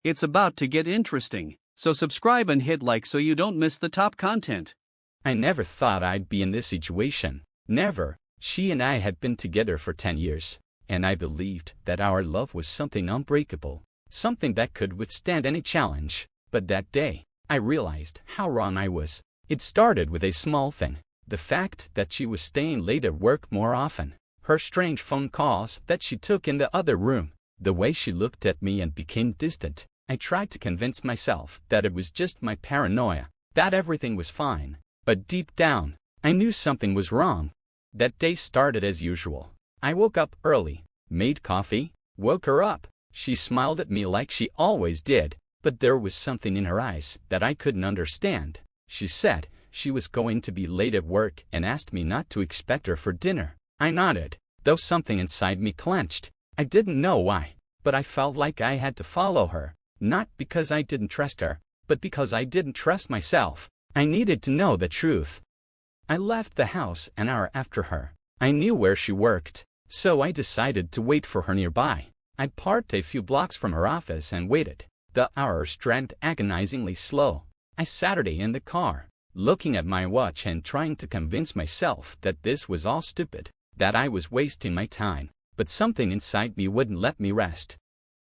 It's about to get interesting, so subscribe and hit like so you don't miss the top content. I never thought I'd be in this situation. Never. She and I had been together for 10 years, and I believed that our love was something unbreakable, something that could withstand any challenge. But that day, I realized how wrong I was. It started with a small thing. The fact that she was staying late at work more often. Her strange phone calls that she took in the other room. The way she looked at me and became distant. I tried to convince myself that it was just my paranoia, that everything was fine. But deep down, I knew something was wrong. That day started as usual. I woke up early, made coffee, woke her up. She smiled at me like she always did, but there was something in her eyes that I couldn't understand. She said she was going to be late at work and asked me not to expect her for dinner. I nodded, though something inside me clenched. I didn't know why, but I felt like I had to follow her, not because I didn't trust her, but because I didn't trust myself. I needed to know the truth. I left the house an hour after her. I knew where she worked, so I decided to wait for her nearby. I parked a few blocks from her office and waited. The hours dragged agonizingly slow. I sat in the car, looking at my watch and trying to convince myself that this was all stupid, that I was wasting my time, but something inside me wouldn't let me rest.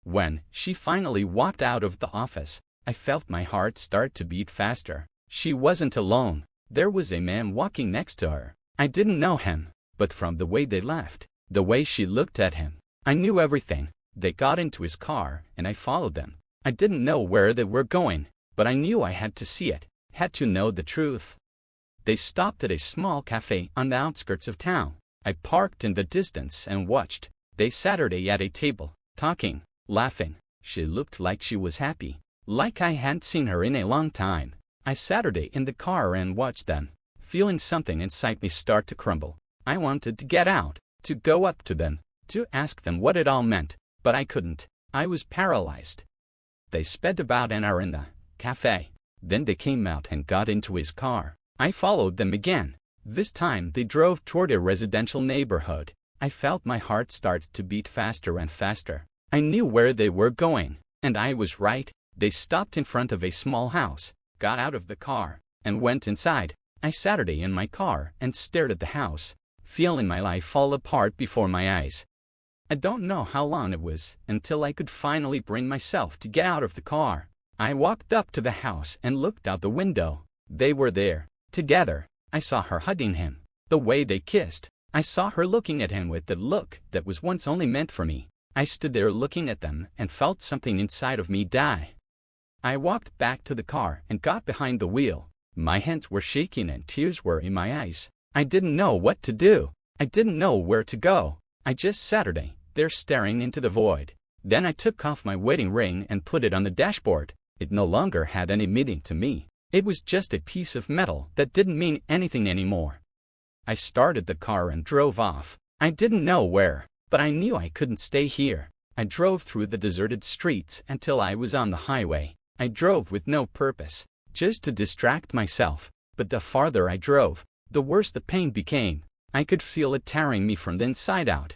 When she finally walked out of the office, I felt my heart start to beat faster. She wasn't alone. There was a man walking next to her. I didn't know him, but from the way they left, the way she looked at him, I knew everything. They got into his car, and I followed them. I didn't know where they were going, but I knew I had to see it, had to know the truth. They stopped at a small cafe on the outskirts of town. I parked in the distance and watched. They sat at a table, talking, laughing. She looked like she was happy, like I hadn't seen her in a long time. I sat in the car and watched them, feeling something inside me start to crumble. I wanted to get out, to go up to them, to ask them what it all meant, but I couldn't. I was paralyzed. They spent about an hour in the cafe. Then they came out and got into his car. I followed them again. This time they drove toward a residential neighborhood. I felt my heart start to beat faster and faster. I knew where they were going, and I was right. They stopped in front of a small house, got out of the car, and went inside. I sat in my car and stared at the house, feeling my life fall apart before my eyes. I don't know how long it was until I could finally bring myself to get out of the car. I walked up to the house and looked out the window. They were there, together. I saw her hugging him, the way they kissed. I saw her looking at him with the look that was once only meant for me. I stood there looking at them and felt something inside of me die. I walked back to the car and got behind the wheel. My hands were shaking and tears were in my eyes. I didn't know what to do. I didn't know where to go. I just sat there staring into the void. Then I took off my wedding ring and put it on the dashboard. It no longer had any meaning to me. It was just a piece of metal that didn't mean anything anymore. I started the car and drove off. I didn't know where, but I knew I couldn't stay here. I drove through the deserted streets until I was on the highway. I drove with no purpose, just to distract myself. But the farther I drove, the worse the pain became. I could feel it tearing me from the inside out.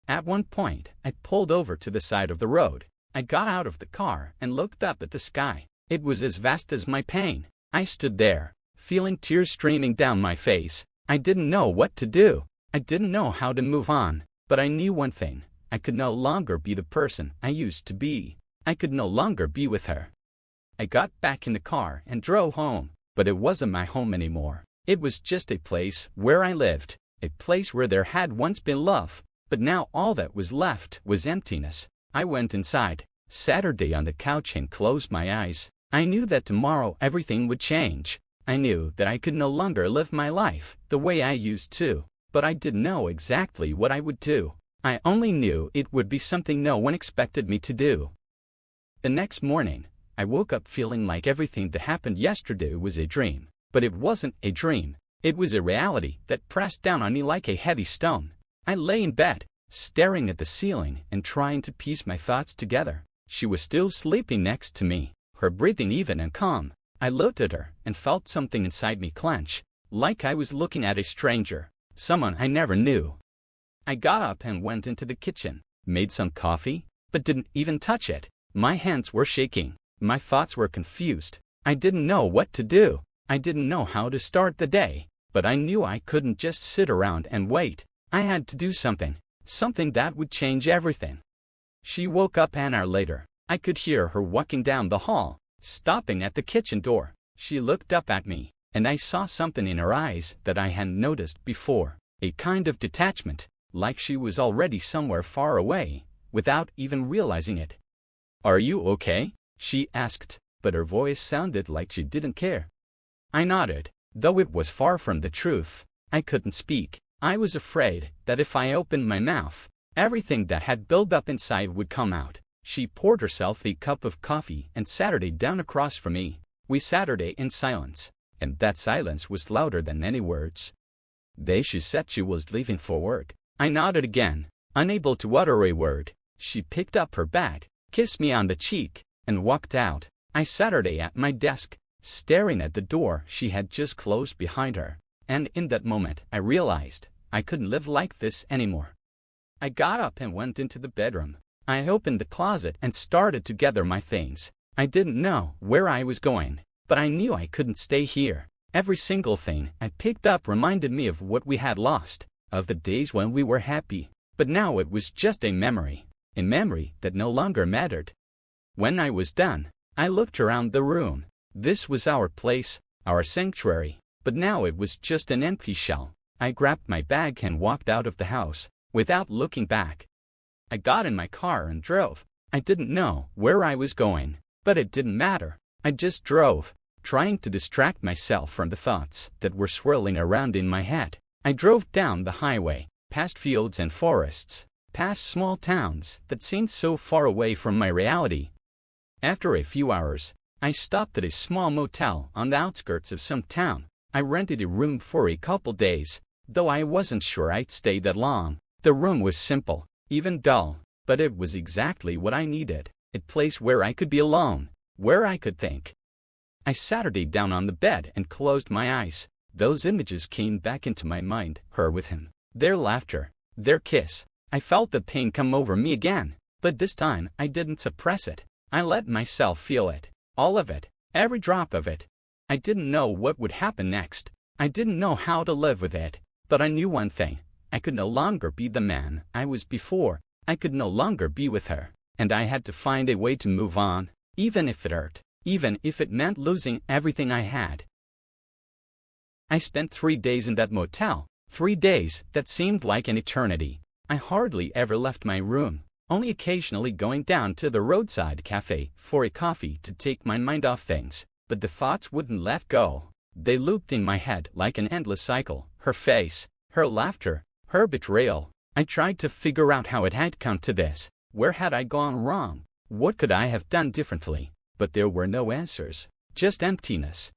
At one point, I pulled over to the side of the road. I got out of the car and looked up at the sky. It was as vast as my pain. I stood there, feeling tears streaming down my face. I didn't know what to do. I didn't know how to move on. But I knew one thing. I could no longer be the person I used to be. I could no longer be with her. I got back in the car and drove home. But it wasn't my home anymore. It was just a place where I lived. A place where there had once been love. But now all that was left was emptiness. I went inside, sat on the couch and closed my eyes. I knew that tomorrow everything would change. I knew that I could no longer live my life the way I used to. But I didn't know exactly what I would do. I only knew it would be something no one expected me to do. The next morning, I woke up feeling like everything that happened yesterday was a dream. But it wasn't a dream. It was a reality that pressed down on me like a heavy stone. I lay in bed, staring at the ceiling and trying to piece my thoughts together. She was still sleeping next to me, her breathing even and calm. I looked at her and felt something inside me clench, like I was looking at a stranger, someone I never knew. I got up and went into the kitchen, made some coffee, but didn't even touch it. My hands were shaking. My thoughts were confused. I didn't know what to do. I didn't know how to start the day. But I knew I couldn't just sit around and wait. I had to do something. Something that would change everything. She woke up an hour later. I could hear her walking down the hall, stopping at the kitchen door. She looked up at me, and I saw something in her eyes that I hadn't noticed before. A kind of detachment, like she was already somewhere far away, without even realizing it. "Are you okay?" she asked, but her voice sounded like she didn't care. I nodded, though it was far from the truth. I couldn't speak. I was afraid that if I opened my mouth, everything that had built up inside would come out. She poured herself a cup of coffee and sat it down across from me. We sat in silence, and that silence was louder than any words. She said she was leaving for work. I nodded again, unable to utter a word. She picked up her bag, kissed me on the cheek, and walked out. I sat at my desk, staring at the door she had just closed behind her. And in that moment, I realized I couldn't live like this anymore. I got up and went into the bedroom. I opened the closet and started to gather my things. I didn't know where I was going, but I knew I couldn't stay here. Every single thing I picked up reminded me of what we had lost, of the days when we were happy. But now it was just a memory that no longer mattered. When I was done, I looked around the room. This was our place, our sanctuary, but now it was just an empty shell. I grabbed my bag and walked out of the house, without looking back. I got in my car and drove. I didn't know where I was going, but it didn't matter. I just drove, trying to distract myself from the thoughts that were swirling around in my head. I drove down the highway, past fields and forests, past small towns that seemed so far away from my reality. After a few hours, I stopped at a small motel on the outskirts of some town. I rented a room for a couple days, though I wasn't sure I'd stay that long. The room was simple, even dull, but it was exactly what I needed. A place where I could be alone, where I could think. I sat down on the bed and closed my eyes. Those images came back into my mind, her with him, their laughter, their kiss. I felt the pain come over me again, but this time I didn't suppress it. I let myself feel it, all of it, every drop of it. I didn't know what would happen next. I didn't know how to live with it, but I knew one thing. I could no longer be the man I was before. I could no longer be with her, and I had to find a way to move on, even if it hurt, even if it meant losing everything I had. I spent 3 days in that motel, 3 days that seemed like an eternity. I hardly ever left my room, only occasionally going down to the roadside cafe for a coffee to take my mind off things. But the thoughts wouldn't let go. They looped in my head like an endless cycle. Her face, her laughter, her betrayal. I tried to figure out how it had come to this. Where had I gone wrong? What could I have done differently? But there were no answers, just emptiness.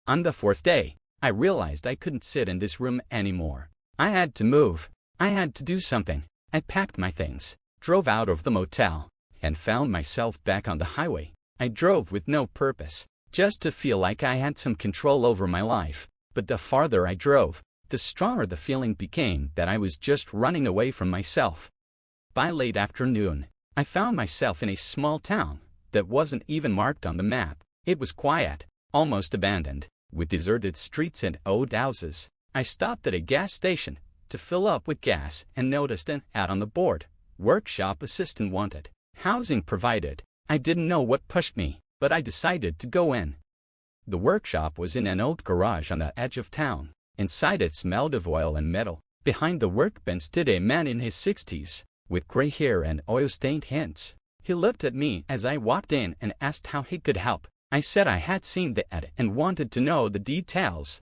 On the 4th day, I realized I couldn't sit in this room anymore. I had to move. I had to do something. I packed my things, drove out of the motel, and found myself back on the highway. I drove with no purpose, just to feel like I had some control over my life. But the farther I drove, the stronger the feeling became that I was just running away from myself. By late afternoon, I found myself in a small town that wasn't even marked on the map. It was quiet, almost abandoned, with deserted streets and old houses. I stopped at a gas station to fill up with gas and noticed an ad on the board. Workshop assistant wanted. Housing provided. I didn't know what pushed me, but I decided to go in. The workshop was in an old garage on the edge of town. Inside it smelled of oil and metal. Behind the workbench stood a man in his 60s, with gray hair and oil-stained hands. He looked at me as I walked in and asked how he could help. I said I had seen the ad and wanted to know the details.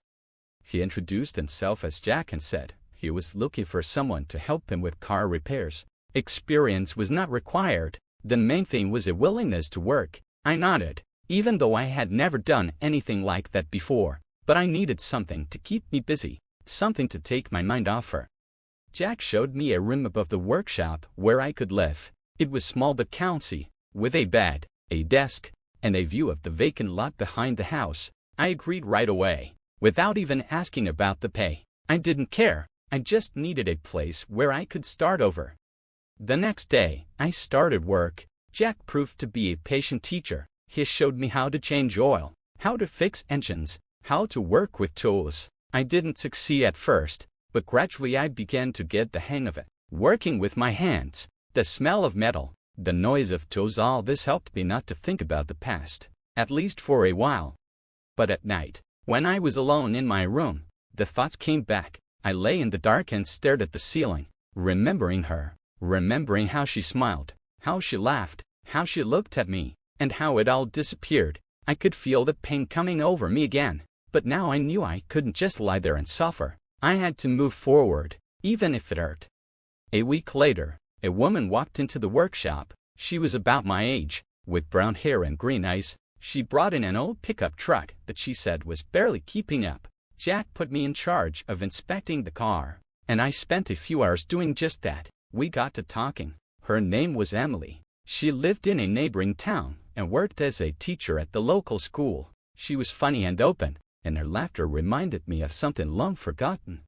He introduced himself as Jack and said he was looking for someone to help him with car repairs. Experience was not required. The main thing was a willingness to work. I nodded, even though I had never done anything like that before. But I needed something to keep me busy, something to take my mind off her. Jack showed me a room above the workshop where I could live. It was small but cozy, with a bed, a desk, and a view of the vacant lot behind the house. I agreed right away, without even asking about the pay. I didn't care. I just needed a place where I could start over. The next day, I started work. Jack proved to be a patient teacher. He showed me how to change oil, how to fix engines, how to work with tools. I didn't succeed at first, but gradually I began to get the hang of it. Working with my hands, the smell of metal, the noise of tools, all this helped me not to think about the past, at least for a while. But at night, when I was alone in my room, the thoughts came back. I lay in the dark and stared at the ceiling, remembering her, remembering how she smiled, how she laughed, how she looked at me, and how it all disappeared. I could feel the pain coming over me again, but now I knew I couldn't just lie there and suffer. I had to move forward, even if it hurt. A week later, a woman walked into the workshop. She was about my age, with brown hair and green eyes. She brought in an old pickup truck that she said was barely keeping up. Jack put me in charge of inspecting the car, and I spent a few hours doing just that. We got to talking. Her name was Emily. She lived in a neighboring town and worked as a teacher at the local school. She was funny and open, and her laughter reminded me of something long forgotten.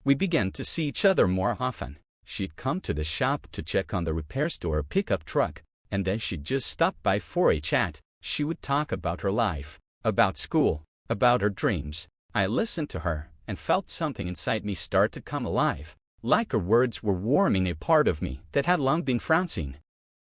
We began to see each other more often. She'd come to the shop to check on the repair store pickup truck, and then she'd just stop by for a chat. She would talk about her life, about school, about her dreams. I listened to her and felt something inside me start to come alive, like her words were warming a part of me that had long been frowning.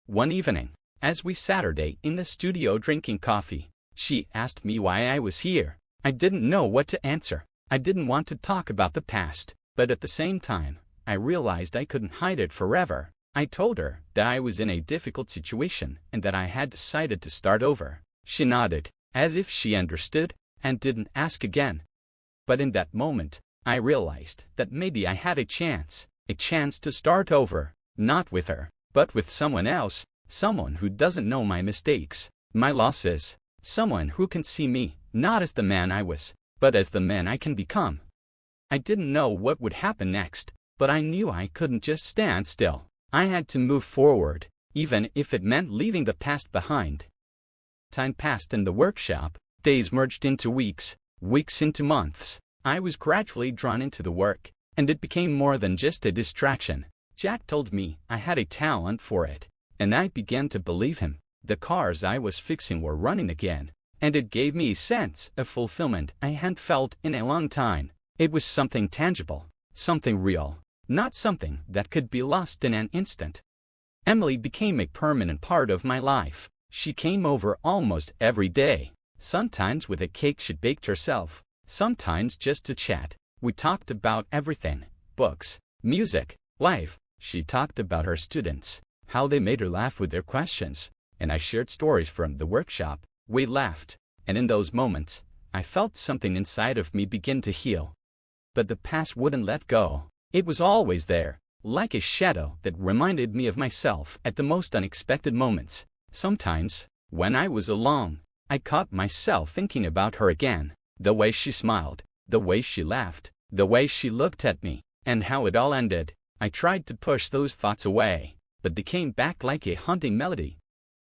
One evening, as we sat in the studio drinking coffee, she asked me why I was here. I didn't know what to answer. I didn't want to talk about the past, but at the same time, I realized I couldn't hide it forever. I told her that I was in a difficult situation and that I had decided to start over. She nodded, as if she understood, and didn't ask again. But in that moment, I realized that maybe I had a chance to start over, not with her, but with someone else, someone who doesn't know my mistakes, my losses, someone who can see me, not as the man I was, but as the man I can become. I didn't know what would happen next, but I knew I couldn't just stand still. I had to move forward, even if it meant leaving the past behind. Time passed in the workshop. Days merged into weeks, weeks into months. I was gradually drawn into the work, and it became more than just a distraction. Jack told me I had a talent for it, and I began to believe him. The cars I was fixing were running again, and it gave me a sense of fulfillment I hadn't felt in a long time. It was something tangible, something real, not something that could be lost in an instant. Emily became a permanent part of my life. She came over almost every day, sometimes with a cake she'd baked herself, sometimes just to chat. We talked about everything: books, music, life. She talked about her students, how they made her laugh with their questions, and I shared stories from the workshop. We laughed, and in those moments, I felt something inside of me begin to heal. But the past wouldn't let go. It was always there, like a shadow that reminded me of myself at the most unexpected moments. Sometimes, when I was alone, I caught myself thinking about her again, the way she smiled, the way she laughed, the way she looked at me, and how it all ended. I tried to push those thoughts away, but they came back like a haunting melody.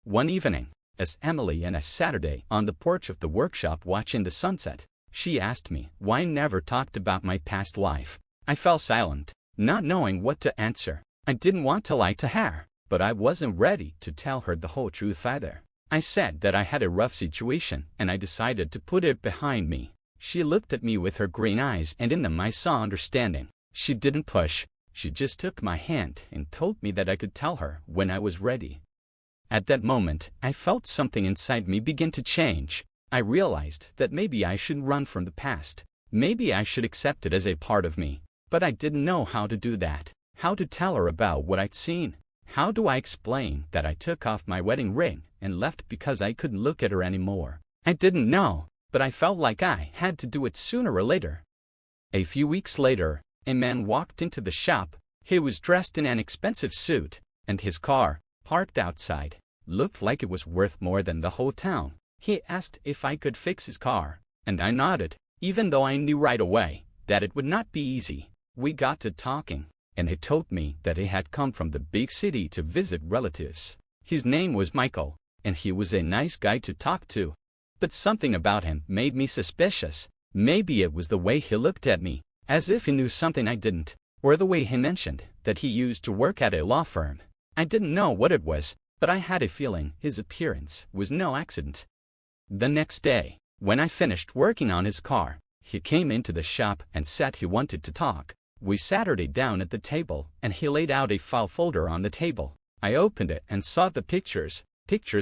One evening, as Emily and I sat on the porch of the workshop watching the sunset, she asked me why I never talked about my past life. I fell silent, not knowing what to answer. I didn't want to lie to her, but I wasn't ready to tell her the whole truth either. I said that I had a rough situation and I decided to put it behind me. She looked at me with her green eyes, and in them I saw understanding. She didn't push. She just took my hand and told me that I could tell her when I was ready. At that moment, I felt something inside me begin to change. I realized that maybe I shouldn't run from the past. Maybe I should accept it as a part of me. But I didn't know how to do that. How to tell her about what I'd seen. How do I explain that I took off my wedding ring and left because I couldn't look at her anymore? I didn't know, but I felt like I had to do it sooner or later. A few weeks later, a man walked into the shop. He was dressed in an expensive suit, and his car, parked outside, looked like it was worth more than the whole town. He asked if I could fix his car, and I nodded, even though I knew right away that it would not be easy. We got to talking, and he told me that he had come from the big city to visit relatives. His name was Michael, and he was a nice guy to talk to. But something about him made me suspicious. Maybe it was the way he looked at me, as if he knew something I didn't, or the way he mentioned that he used to work at a law firm. I didn't know what it was, but I had a feeling his appearance was no accident. The next day, when I finished working on his car, he came into the shop and said he wanted to talk. We sat down at the table, and he laid out a file folder on the table. I opened it and saw the pictures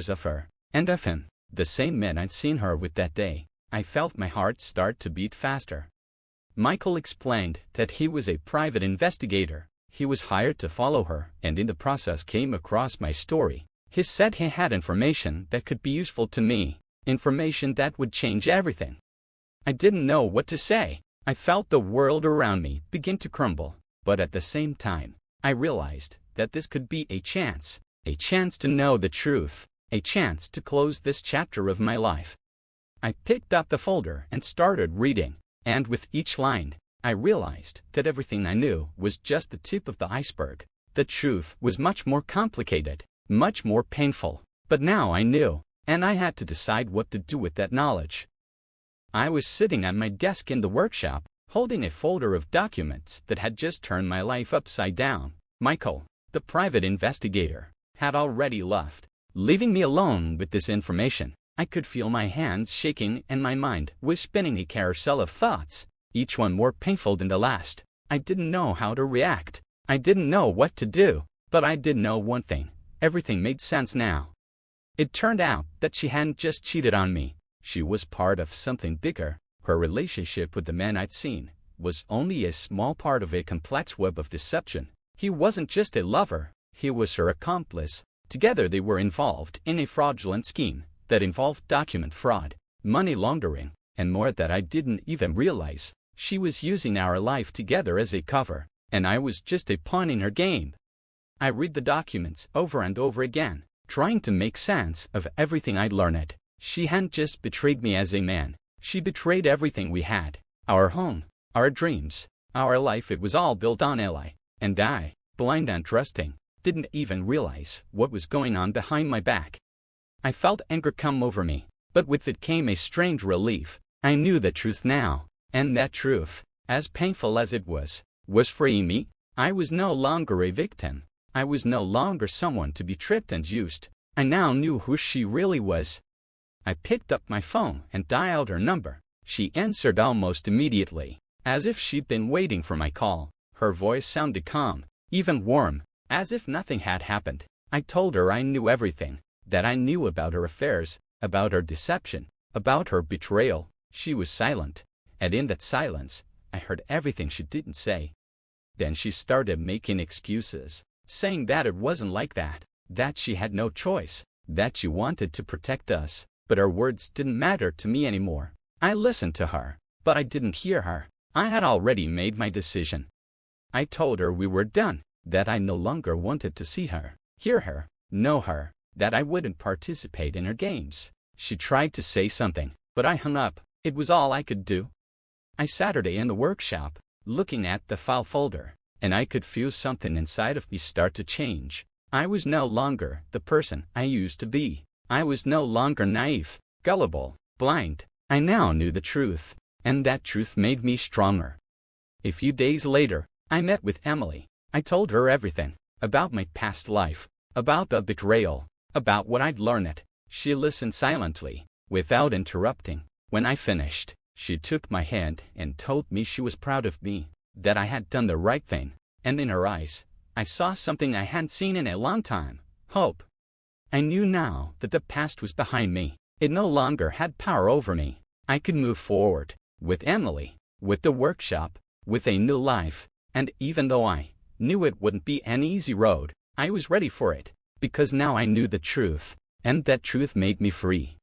of her and of him, the same men I'd seen her with that day. I felt my heart start to beat faster. Michael explained that he was a private investigator. He was hired to follow her, and in the process came across my story. He said he had information that could be useful to me, information that would change everything. I didn't know what to say. I felt the world around me begin to crumble, but at the same time, I realized that this could be a chance to know the truth, a chance to close this chapter of my life. I picked up the folder and started reading, and with each line, I realized that everything I knew was just the tip of the iceberg. The truth was much more complicated, much more painful, but now I knew, and I had to decide what to do with that knowledge. I was sitting at my desk in the workshop, holding a folder of documents that had just turned my life upside down. Michael, the private investigator, had already left, leaving me alone with this information. I could feel my hands shaking and my mind was spinning a carousel of thoughts, each one more painful than the last. I didn't know how to react. I didn't know what to do, but I did know one thing. Everything made sense now. It turned out that she hadn't just cheated on me. She was part of something bigger. Her relationship with the man I'd seen was only a small part of a complex web of deception. He wasn't just a lover, he was her accomplice. Together they were involved in a fraudulent scheme that involved document fraud, money laundering, and more that I didn't even realize. She was using our life together as a cover, and I was just a pawn in her game. I read the documents over and over again, trying to make sense of everything I'd learned. She hadn't just betrayed me as a man, she betrayed everything we had. Our home, our dreams, our life. It was all built on a lie. And I, blind and trusting, didn't even realize what was going on behind my back. I felt anger come over me, but with it came a strange relief. I knew the truth now, and that truth, as painful as it was freeing me. I was no longer a victim. I was no longer someone to be tricked and used. I now knew who she really was. I picked up my phone and dialed her number. She answered almost immediately, as if she'd been waiting for my call. Her voice sounded calm, even warm, as if nothing had happened. I told her I knew everything, that I knew about her affairs, about her deception, about her betrayal. She was silent, and in that silence, I heard everything she didn't say. Then she started making excuses, saying that it wasn't like that she had no choice, that she wanted to protect us. But her words didn't matter to me anymore. I listened to her, but I didn't hear her. I had already made my decision. I told her we were done, that I no longer wanted to see her, hear her, know her, that I wouldn't participate in her games. She tried to say something, but I hung up. It was all I could do. I sat in the workshop, looking at the file folder, and I could feel something inside of me start to change. I was no longer the person I used to be. I was no longer naive, gullible, blind. I now knew the truth, and that truth made me stronger. A few days later, I met with Emily. I told her everything, about my past life, about the betrayal, about what I'd learned. She listened silently, without interrupting. When I finished, she took my hand and told me she was proud of me, that I had done the right thing, and in her eyes, I saw something I hadn't seen in a long time: hope. I knew now that the past was behind me. It no longer had power over me. I could move forward, with Emily, with the workshop, with a new life, and even though I knew it wouldn't be an easy road, I was ready for it, because now I knew the truth, and that truth made me free.